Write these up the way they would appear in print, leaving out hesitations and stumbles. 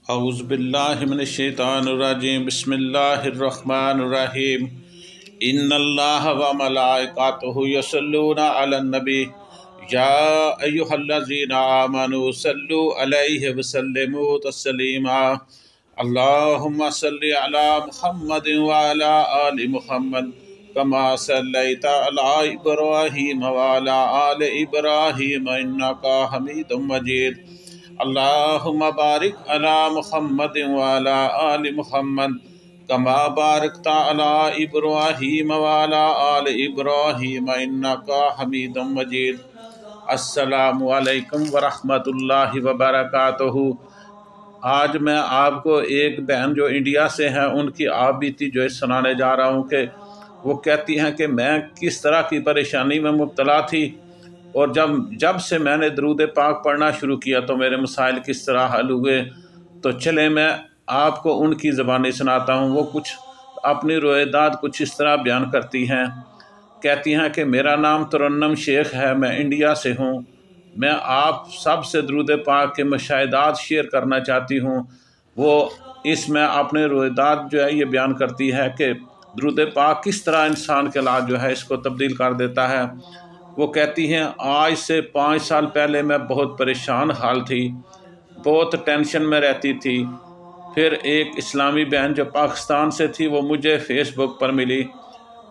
اعوذ باللہ من الشیطان الرجیم بسم اللہ الرحمن الرحیم ان اللہ و ملائکاتہ یصلون علی النبی یا ایہا الذین آمنوا صلوا علیہ وسلموا تسلیما اللہم صلی علی محمد وعلی آل محمد کما صلیت علی ابراہیم وعلی آل ابراہیم انکا حمید مجید اللہم بارک علی محمد وعلی آل محمد کما بارکت علی ابراہیم وعلی آل ابراہیم انکا حمید مجید۔ السلام علیکم ورحمۃ اللہ وبرکاتہ۔ آج میں آپ کو ایک بہن جو انڈیا سے ہیں ان کی آپ بیتی جو سنانے جا رہا ہوں کہ وہ کہتی ہیں کہ میں کس طرح کی پریشانی میں مبتلا تھی، اور جب سے میں نے درود پاک پڑھنا شروع کیا تو میرے مسائل کس طرح حل ہوئے۔ تو چلیں میں آپ کو ان کی زبانی سناتا ہوں۔ وہ کچھ اپنی روایات کچھ اس طرح بیان کرتی ہیں۔ کہتی ہیں کہ میرا نام ترنم شیخ ہے، میں انڈیا سے ہوں۔ میں آپ سب سے درود پاک کے مشاہدات شیئر کرنا چاہتی ہوں۔ وہ اس میں اپنے روایات جو ہے یہ بیان کرتی ہے کہ درود پاک کس طرح انسان کے علاج جو ہے اس کو تبدیل کر دیتا ہے۔ وہ کہتی ہیں آج سے 5 سال پہلے میں بہت پریشان حال تھی، بہت ٹینشن میں رہتی تھی۔ پھر ایک اسلامی بہن جو پاکستان سے تھی وہ مجھے فیس بک پر ملی،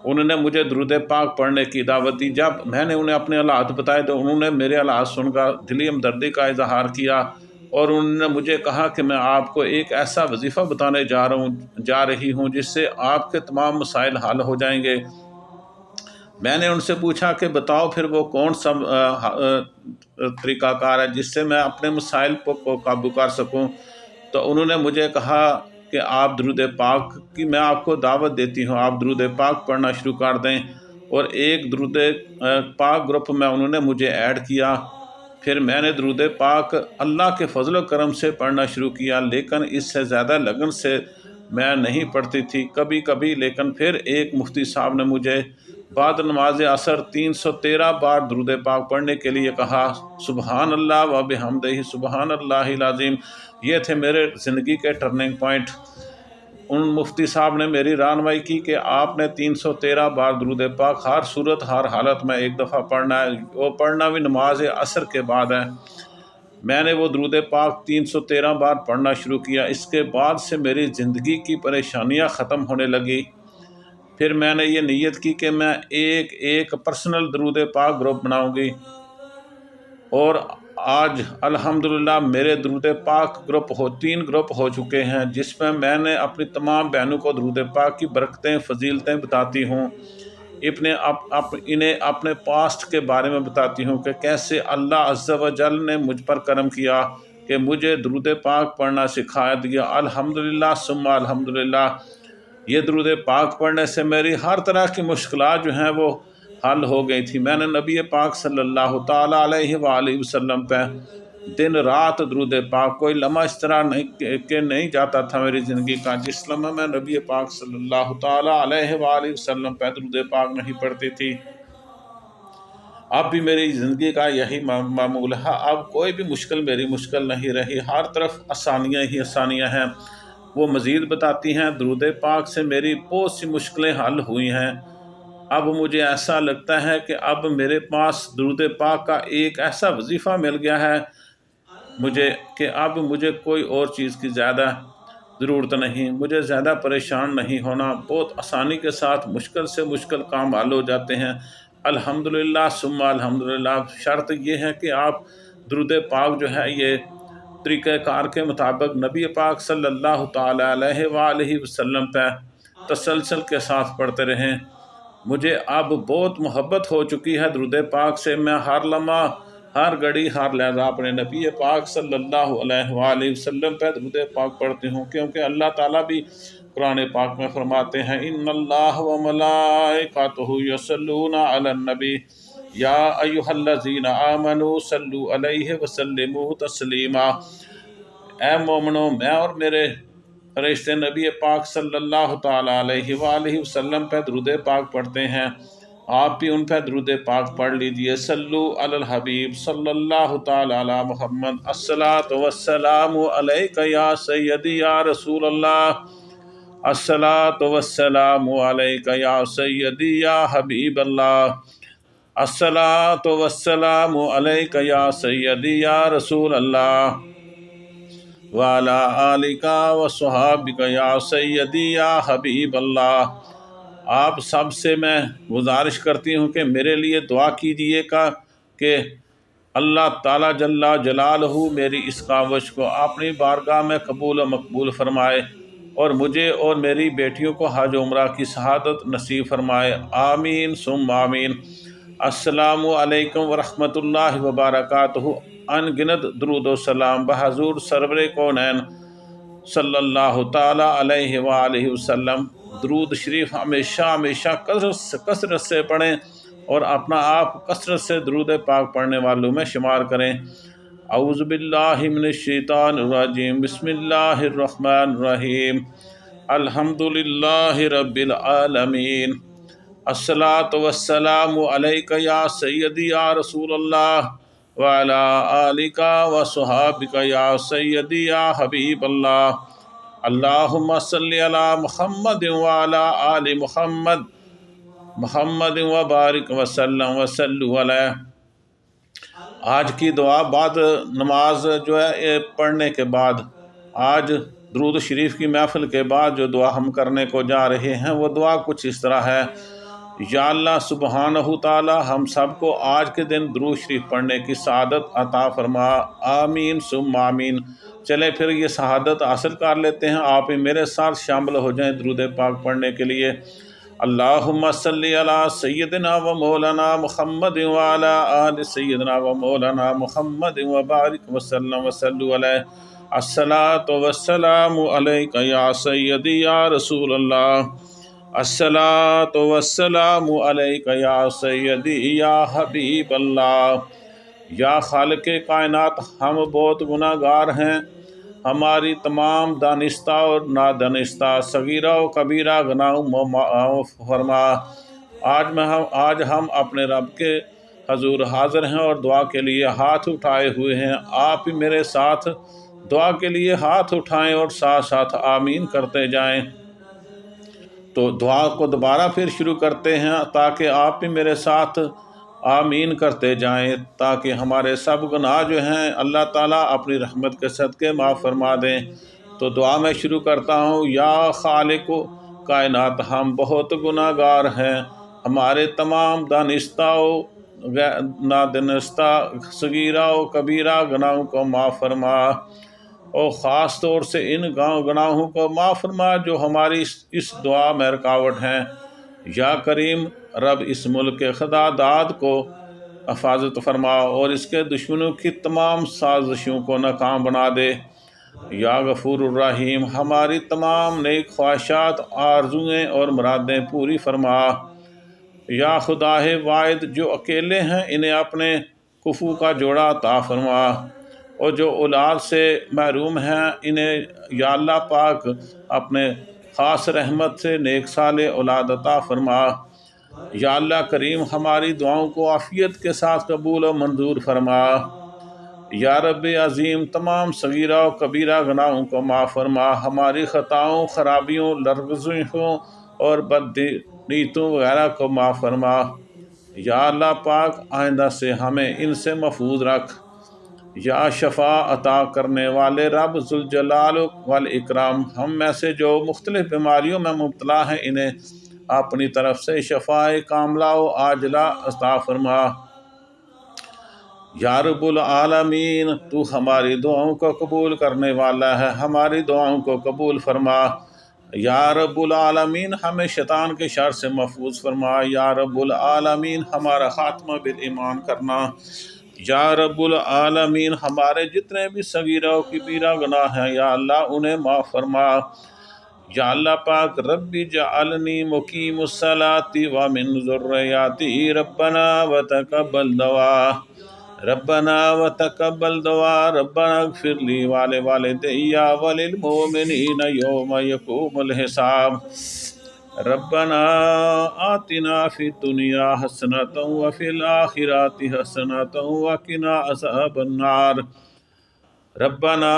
انہوں نے مجھے درود پاک پڑھنے کی دعوت دی۔ جب میں نے انہیں اپنے حالات بتائے تو انہوں نے میرے حالات سن کر دلی ہمدردی کا اظہار کیا، اور انہوں نے مجھے کہا کہ میں آپ کو ایک ایسا وظیفہ بتانے جا رہی ہوں جس سے آپ کے تمام مسائل حل ہو جائیں گے۔ میں نے ان سے پوچھا کہ بتاؤ پھر وہ کون سا طریقہ کار ہے جس سے میں اپنے مسائل کو قابو کر سکوں۔ تو انہوں نے مجھے کہا کہ آپ درود پاک کی میں آپ کو دعوت دیتی ہوں، آپ درود پاک پڑھنا شروع کر دیں۔ اور ایک درود پاک گروپ میں انہوں نے مجھے ایڈ کیا۔ پھر میں نے درود پاک اللہ کے فضل و کرم سے پڑھنا شروع کیا، لیکن اس سے زیادہ لگن سے میں نہیں پڑھتی تھی کبھی کبھی۔ لیکن پھر ایک مفتی صاحب نے مجھے بعد نماز عصر 313 بار درود پاک پڑھنے کے لیے کہا۔ سبحان اللہ و بحمدہ سبحان اللہ العظیم۔ یہ تھے میرے زندگی کے ٹرننگ پوائنٹ۔ ان مفتی صاحب نے میری رہنمائی کی کہ آپ نے 313 بار درود پاک ہر صورت ہر حالت میں ایک دفعہ پڑھنا ہے، وہ پڑھنا بھی نماز عصر کے بعد ہے۔ میں نے وہ درود پاک 313 بار پڑھنا شروع کیا۔ اس کے بعد سے میری زندگی کی پریشانیاں ختم ہونے لگی۔ پھر میں نے یہ نیت کی کہ میں ایک پرسنل درود پاک گروپ بناؤں گی، اور آج الحمدللہ میرے درود پاک گروپ 3 گروپ ہو چکے ہیں، جس میں نے اپنی تمام بہنوں کو درود پاک کی برکتیں فضیلتیں بتاتی ہوں، انہیں اپنے پاسٹ کے بارے میں بتاتی ہوں کہ کیسے اللہ عز و جل نے مجھ پر کرم کیا کہ مجھے درود پاک پڑھنا سکھا دیا۔ الحمدللہ ثم الحمدللہ۔ یہ درود پاک پڑھنے سے میری ہر طرح کی مشکلات جو ہیں وہ حل ہو گئی تھی۔ میں نے نبی پاک صلی اللہ تعالیٰ علیہ وآلہ وسلم پہ دن رات درود پاک، کوئی لمحہ اس طرح نہیں جاتا تھا میری زندگی کا جس لمحہ میں نبی پاک صلی اللہ تعالیٰ علیہ وآلہ وسلم پہ درود پاک نہیں پڑھتی تھی۔ اب بھی میری زندگی کا یہی معمول ہے، اب کوئی بھی مشکل میری مشکل نہیں رہی، ہر طرف آسانیاں ہی آسانیاں ہیں۔ وہ مزید بتاتی ہیں درود پاک سے میری بہت سی مشکلیں حل ہوئی ہیں۔ اب مجھے ایسا لگتا ہے کہ اب میرے پاس درود پاک کا ایک ایسا وظیفہ مل گیا ہے کہ اب مجھے کوئی اور چیز کی زیادہ ضرورت نہیں، مجھے زیادہ پریشان نہیں ہونا، بہت آسانی کے ساتھ مشکل سے مشکل کام حل ہو جاتے ہیں۔ الحمدللہ ثم الحمدللہ۔ شرط یہ ہے کہ آپ درود پاک جو ہے یہ طریقہ کار کے مطابق نبی پاک صلی اللہ تعالیٰ علیہ وآلہ وسلم پہ تسلسل کے ساتھ پڑھتے رہیں۔ مجھے اب بہت محبت ہو چکی ہے درود پاک سے۔ میں ہر لمحہ ہر گھڑی ہر لحظہ اپنے نبی پاک صلی اللہ علیہ وآلہ وسلم پہ درود پاک پڑھتی ہوں، کیونکہ اللہ تعالیٰ بھی قرآن پاک میں فرماتے ہیں ان اللہ و ملائکاتہ یصلون علی النبی یا ایہا الذین آمنوا صلوا علیہ وسلموا تسلیما۔ اے مومنو، میں اور میرے فرشتے نبی پاک صلی اللہ تعالیٰ علیہ وآلہ وسلم پہ درود پاک پڑھتے ہیں۔ آپ بھی ان پہ درود پاک پڑھ لیجئے۔ صلو علی الحبیب صلی اللہ تعالی علی محمد۔ الصلاۃ والسلام علیک یا سیدی یا رسول اللہ، الصلاۃ والسلام علیک یا سیدی یا حبیب اللہ، الصلاۃ والسلام علیک یا سیدی یا رسول اللہ، وعلی آلک وصحابک یا سیدی یا حبیب اللہ۔ آپ سب سے میں گزارش کرتی ہوں کہ میرے لیے دعا کیجیے گا کہ اللہ تعالیٰ جل جلالہ میری اس کاوش کو اپنی بارگاہ میں قبول و مقبول فرمائے اور مجھے اور میری بیٹیوں کو حج عمرہ کی شہادت نصیب فرمائے، آمین ثم آمین۔ السلام علیکم ورحمۃ اللہ وبرکاتہ۔ ان گنت درود و سلام بحضور سرور کونین صلی اللہ تعالیٰ علیہ وآلہ وسلم۔ درود شریف ہمیشہ کثرت سے پڑھیں اور اپنا آپ کثرت سے درود پاک پڑھنے والوں میں شمار کریں۔ اعوذ باللہ من الشیطان الرجیم، بسم اللہ الرحمن الرحیم، الحمد للہ رب العالمین، الصلاۃ والسلام علیک یا سیدی یا رسول اللہ، وعلی آلک وصحابک یا سیدی یا حبیب اللہ، اللہم صلی علی محمد وعلی آل محمد وبارک وسلم وصلو علیہ۔ آج کی دعا بعد نماز جو ہے پڑھنے کے بعد، آج درود شریف کی محفل کے بعد جو دعا ہم کرنے کو جا رہے ہیں وہ دعا کچھ اس طرح ہے: یا اللہ سبحانہ تعالی ہم سب کو آج کے دن درود شریف پڑھنے کی سعادت عطا فرما، آمین ثم آمین۔ چلے پھر یہ سعادت حاصل کر لیتے ہیں، آپ ہی میرے ساتھ شامل ہو جائیں درود پاک پڑھنے کے لیے۔ اللہم صلی علی سیدنا و مولانا محمد وعلی آل سیدنا و مولانا محمد وبارک وسلم وصلو علیہ، الصلاۃ والسلام علیک یا سیدی یا رسول اللہ، الصلاۃ والسلام علیک یا سیدی یا حبیب اللہ۔ یا خالق کائنات، ہم بہت گناہ گار ہیں، ہماری تمام دانستہ اور نادانستہ صغیرہ و کبیرہ گناہوں معاف فرما۔ آج ہم اپنے رب کے حضور حاضر ہیں اور دعا کے لیے ہاتھ اٹھائے ہوئے ہیں۔ آپ ہی میرے ساتھ دعا کے لیے ہاتھ اٹھائیں اور ساتھ ساتھ آمین کرتے جائیں۔ تو دعا کو دوبارہ پھر شروع کرتے ہیں تاکہ آپ بھی میرے ساتھ آمین کرتے جائیں، تاکہ ہمارے سب گناہ جو ہیں اللہ تعالیٰ اپنی رحمت کے صدقے معاف فرما دیں۔ تو دعا میں شروع کرتا ہوں: یا خالق کائنات، ہم بہت گناہ گار ہیں، ہمارے تمام دانستہ و نادانستہ صغیرہ و کبیرہ گناہوں کو معاف فرما، اور خاص طور سے ان گناہوں کو معاف فرما جو ہماری اس دعا میں رکاوٹ ہیں۔ یا کریم رب، اس ملک کے خدا داد کو حفاظت فرما اور اس کے دشمنوں کی تمام سازشوں کو ناکام بنا دے۔ یا غفور الرحیم، ہماری تمام نیک خواہشات، آرزوئیں اور مرادیں پوری فرما۔ یا خدا واحد، جو اکیلے ہیں انہیں اپنے کفو کا جوڑا عطا فرما، اور جو اولاد سے محروم ہیں انہیں یا اللہ پاک اپنے خاص رحمت سے نیک صالح اولاد عطا فرما۔ یا اللہ کریم، ہماری دعاؤں کو عافیت کے ساتھ قبول و منظور فرما۔ یا رب عظیم، تمام صغیرہ و کبیرہ گناہوں کو معاف فرما، ہماری خطاؤں، خرابیوں، لرزشوں اور بدنیتوں وغیرہ کو معاف فرما۔ یا اللہ پاک، آئندہ سے ہمیں ان سے محفوظ رکھ۔ یا شفا عطا کرنے والے رب ذوالجلال والاکرام، ہم میں سے جو مختلف بیماریوں میں مبتلا ہیں انہیں اپنی طرف سے شفاء کاملہ و عاجلہ عطا فرما۔ یا رب العالمین، تو ہماری دعاؤں کو قبول کرنے والا ہے، ہماری دعاؤں کو قبول فرما۔ یا رب العالمین، ہمیں شیطان کے شر سے محفوظ فرما۔ یا رب العالمین، ہمارا خاتمہ بالایمان کرنا۔ یا رب العالمین، ہمارے جتنے بھی صغیرہ و کبیرہ گناہ ہیں یا اللہ انہیں معاف فرما۔ یا اللہ پاک، رب اجعلنی مقیم الصلاۃ ومن ذریتی، ربنا وتقبل دعا، ربنا وتقبل دعا، ربنا اغفر لی ولوالدی وللمؤمنین یوم یقوم الحساب۔ ربنا آتنا فی الدنیا حسنۃ وفی الآخرۃ حسنۃ وقنا عذاب النار ربنا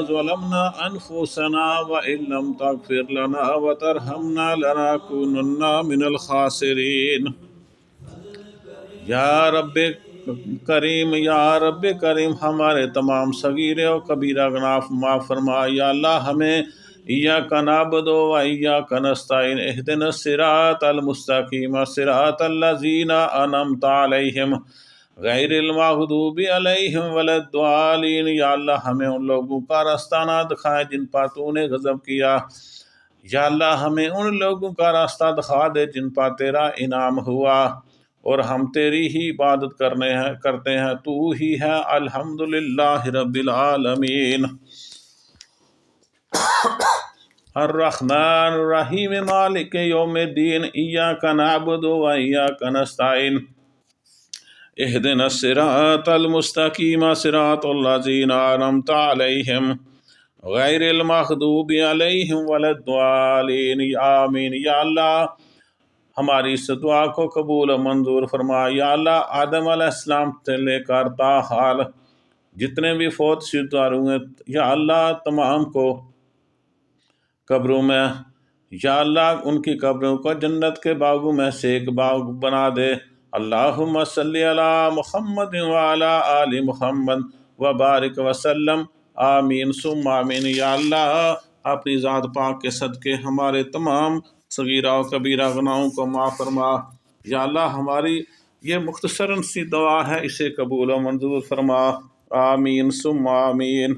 ظلمنا انفسنا وان لم تغفر لنا وترحمنا لنكونن من الخاسرین۔ یا رب کریم ہمارے تمام صغیرے و کبیرہ گناہ معاف فرما۔ یا اللہ ہمیں ایاک نعبد و ایاک نستعین اہدنا الصراط المستقیم صراط الذین انعمت علیہم غیر المغضوب علیہم ولا الضالین۔ یا اللہ ہمیں ان لوگوں کا راستہ نہ دکھائے جن پر تو نے غضب کیا۔ یا اللہ ہمیں ان لوگوں کا راستہ دکھا دے جن پر تیرا انعام ہوا، اور ہم تیری ہی عبادت کرتے ہیں، تو ہی ہے۔ الحمدللہ رب العالمین۔ الرحمن الرحیم مالک یوم الدین ایاک نعبد و ایاک نستعین اہدنا الصراط المستقیم صراط الذین انعمت علیہم غیر المغضوب علیہم ولا الضالین آمین۔ یا اللہ ہماری اس دعا کو قبول و منظور فرما۔ یا اللہ آدم علیہ السلام سے لے کر تاحال جتنے بھی فوت شدہ ہوئے، یا اللہ تمام کو قبروں میں، یا اللہ ان کی قبروں کو جنت کے باغوں میں سے ایک باغ بنا دے۔ اللہم صلی علی محمد وعلی آل محمد وبارک وسلم آمین ثم آمین۔ یا اللہ اپنی ذات پاک کے صدقے ہمارے تمام صغیرہ و کبیرہ گناہوں کو معاف فرما۔ یا اللہ ہماری یہ مختصراً سی دعا ہے، اسے قبول و منظور فرما۔ آمین ثم آمین۔